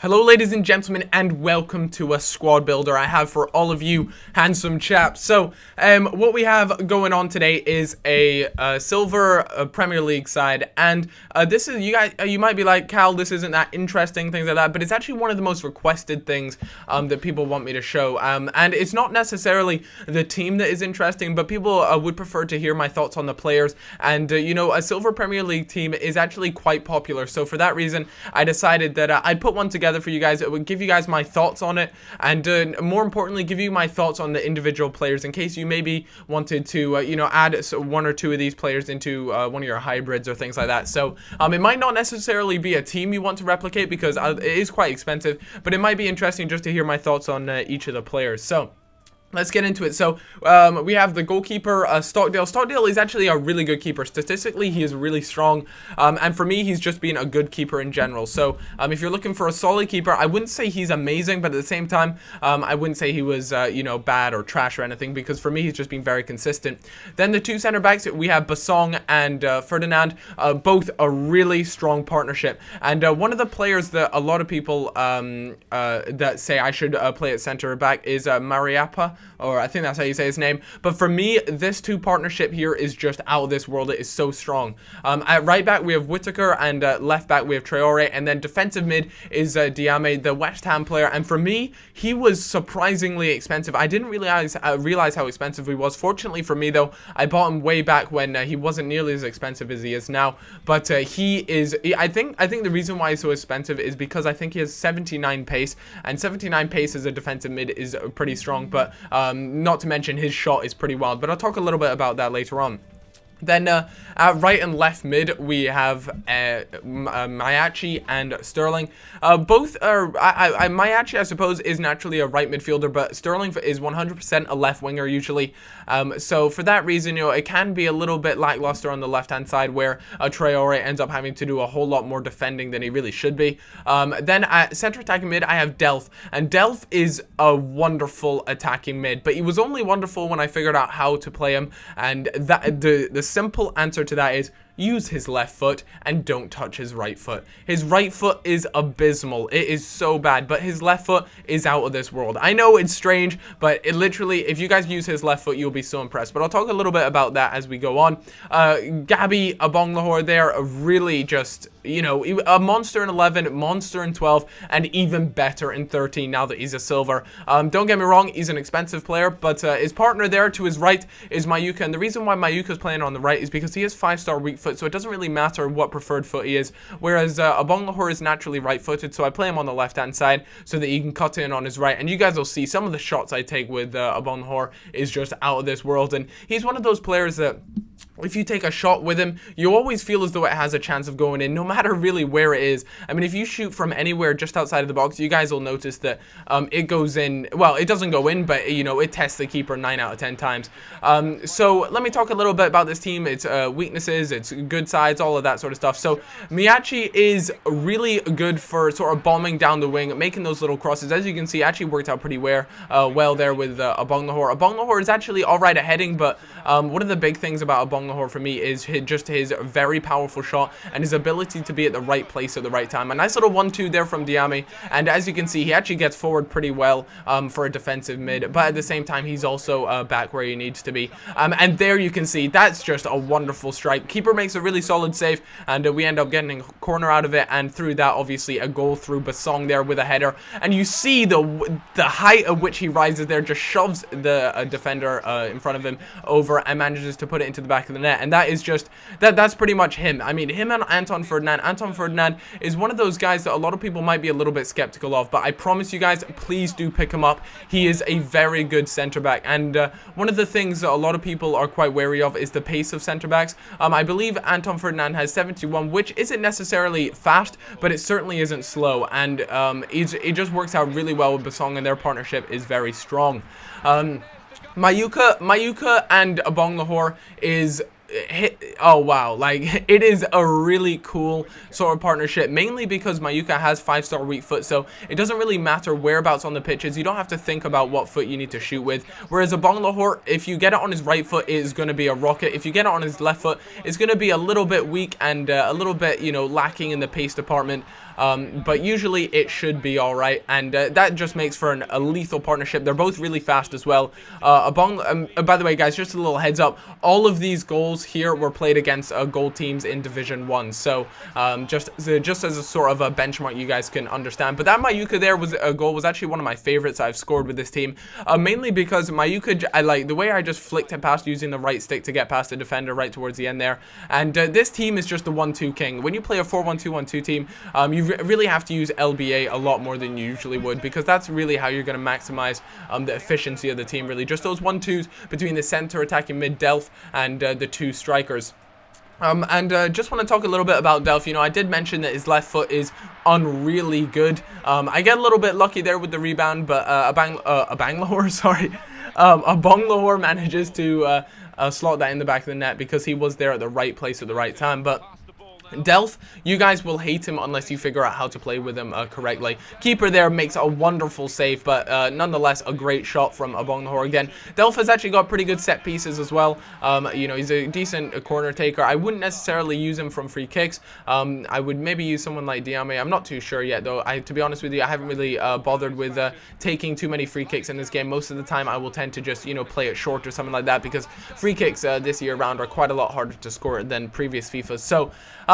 Hello ladies and gentlemen, and welcome to a squad builder I have for all of you handsome chaps. So what we have going on today is a silver Premier League side, and this is, you guys, you might be like, Cal, this isn't that interesting, things like that, but it's actually one of the most requested things that people want me to show, and it's not necessarily the team that is interesting, but people would prefer to hear my thoughts on the players. And you know, a silver Premier League team is actually quite popular, so for that reason I decided that I'd put one together for you guys. It would give you guys my thoughts on it, and more importantly, give you my thoughts on the individual players in case you maybe wanted to you know, add one or two of these players into one of your hybrids or things like that. So it might not necessarily be a team you want to replicate because it is quite expensive, but it might be interesting just to hear my thoughts on each of the players. So let's get into it. So we have the goalkeeper, Stockdale. Stockdale is actually a really good keeper. Statistically, he is really strong. And for me, he's just been a good keeper in general. So if you're looking for a solid keeper, I wouldn't say he's amazing, but at the same time, I wouldn't say he was, you know, bad or trash or anything, because for me, he's just been very consistent. Then the two center backs, we have Basong and Ferdinand, both a really strong partnership. And one of the players that a lot of people that say I should play at center back is Mariappa, or I think that's how you say his name. But for me, this two partnership here is just out of this world. It is so strong. At right back, we have Whittaker, and left back, we have Traore, and then defensive mid is Diame, the West Ham player. And for me, he was surprisingly expensive. I didn't realize how expensive he was. Fortunately for me, though, I bought him way back when he wasn't nearly as expensive as he is now. But he is, I think the reason why he's so expensive is because I think he has 79 pace, and 79 pace as a defensive mid is pretty strong. But not to mention his shot is pretty wild, but I'll talk a little bit about that later on. Then at right and left mid, we have Mayachi and Sterling. Both are, Mayachi, I suppose, is naturally a right midfielder, but Sterling is 100% a left winger usually. So for that reason, you know, it can be a little bit lackluster on the left-hand side, where Traore ends up having to do a whole lot more defending than he really should be. Then at center attacking mid, I have Delph, and Delph is a wonderful attacking mid, but he was only wonderful when I figured out how to play him, and that the simple answer to that is use his left foot and don't touch his right foot. His right foot is abysmal. It is so bad, but his left foot is out of this world. I know it's strange, but it literally, if you guys use his left foot, you'll be so impressed. But I'll talk a little bit about that as we go on. Gabby Abonglahor there, really just, you know, a monster in 11, monster in 12, and even better in 13 now that he's a silver. Don't get me wrong, he's an expensive player, but his partner there to his right is Mayuka, and the reason why Mayuka's playing on the right is because he has 5-star weak foot, so it doesn't really matter what preferred foot he is, whereas Abonglahor is naturally right-footed, so I play him on the left-hand side so that he can cut in on his right, and you guys will see some of the shots I take with Abonglahor is just out of this world, and he's one of those players that if you take a shot with him, you always feel as though it has a chance of going in, no matter really where it is. I mean, if you shoot from anywhere just outside of the box, you guys will notice that it goes in. Well, it doesn't go in, but, you know, it tests the keeper 9 out of 10 times. So let me talk a little bit about this team. Its weaknesses, its good sides, all of that sort of stuff. So Miyachi is really good for sort of bombing down the wing, making those little crosses. As you can see, actually worked out pretty well there with Abonglahor. Abonglahor is actually all right at heading, but one of the big things about Abonglahor for me is just his very powerful shot and his ability to be at the right place at the right time. A nice little 1-2 there from Diame, and as you can see, he actually gets forward pretty well for a defensive mid, but at the same time, he's also back where he needs to be. And there you can see, that's just a wonderful strike. Keeper makes a really solid save, and we end up getting a corner out of it, and through that, obviously, a goal through Basong there with a header, and you see the height at which he rises there, just shoves the defender in front of him over and manages to put it into the back of the net, and that is just that's pretty much him. I mean, him and Anton Ferdinand is one of those guys that a lot of people might be a little bit skeptical of, but I promise you guys, please do pick him up. He is a very good center back, and one of the things that a lot of people are quite wary of is the pace of center backs. I believe Anton Ferdinand has 71, which isn't necessarily fast, but it certainly isn't slow, and it just works out really well with Basong, and their partnership is very strong. Mayuka and Abonglahor is oh wow, like it is a really cool sort of partnership, mainly because Mayuka has 5-star weak foot, so it doesn't really matter whereabouts on the pitches. You don't have to think about what foot you need to shoot with, whereas Abonglahor, if you get it on his right foot, it is going to be a rocket. If you get it on his left foot, it's going to be a little bit weak and a little bit, you know, lacking in the pace department. but usually it should be all right, and that just makes for a lethal partnership. They're both really fast as well. By the way, guys, just a little heads up, all of these goals here were played against goal teams in Division 1, so just as a sort of a benchmark you guys can understand. But that Mayuka there was a goal was actually one of my favorites I've scored with this team, mainly because Mayuka, I like the way I just flicked it past using the right stick to get past the defender right towards the end there. And this team is just the 1-2 king. When you play a 4-1-2-1-2 team, you really have to use LBA a lot more than you usually would, because that's really how you're going to maximize the efficiency of the team, really. Just those 1-2s between the center attacking mid Delph and the two strikers. Just want to talk a little bit about Delph. You know, I did mention that his left foot is unreally good. I get a little bit lucky there with the rebound, but a Bonglahor manages to slot that in the back of the net because he was there at the right place at the right time. But Delph, you guys will hate him unless you figure out how to play with him correctly. Keeper there makes a wonderful save, but nonetheless a great shot from Bonglahor again. Delph has actually got pretty good set pieces as well. You know, he's a decent corner taker. I wouldn't necessarily use him from free kicks. I would maybe use someone like Diame. I'm not too sure yet, though. To be honest with you, I haven't really bothered with taking too many free kicks in this game. Most of the time, I will tend to just, you know, play it short or something like that, because free kicks this year round are quite a lot harder to score than previous FIFAs. So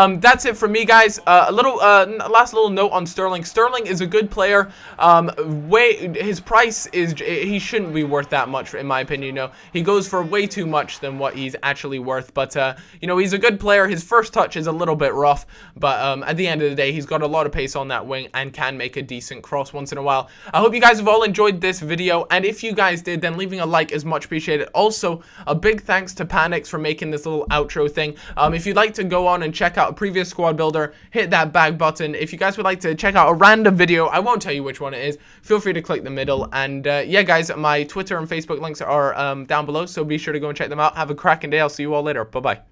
that's it for me, guys. Last little note on Sterling. Sterling is a good player. His price is, he shouldn't be worth that much in my opinion. You know, he goes for way too much than what he's actually worth. But you know, he's a good player. His first touch is a little bit rough, but at the end of the day, he's got a lot of pace on that wing and can make a decent cross once in a while. I hope you guys have all enjoyed this video, and if you guys did, then leaving a like is much appreciated. Also, a big thanks to Panix for making this little outro thing. If you'd like to go on and check out a previous squad builder, hit that back button. If you guys would like to check out a random video, I won't tell you which one it is, feel free to click the middle. And yeah, guys, my Twitter and Facebook links are down below, so be sure to go and check them out. Have a cracking day. I'll see you all later. Bye bye.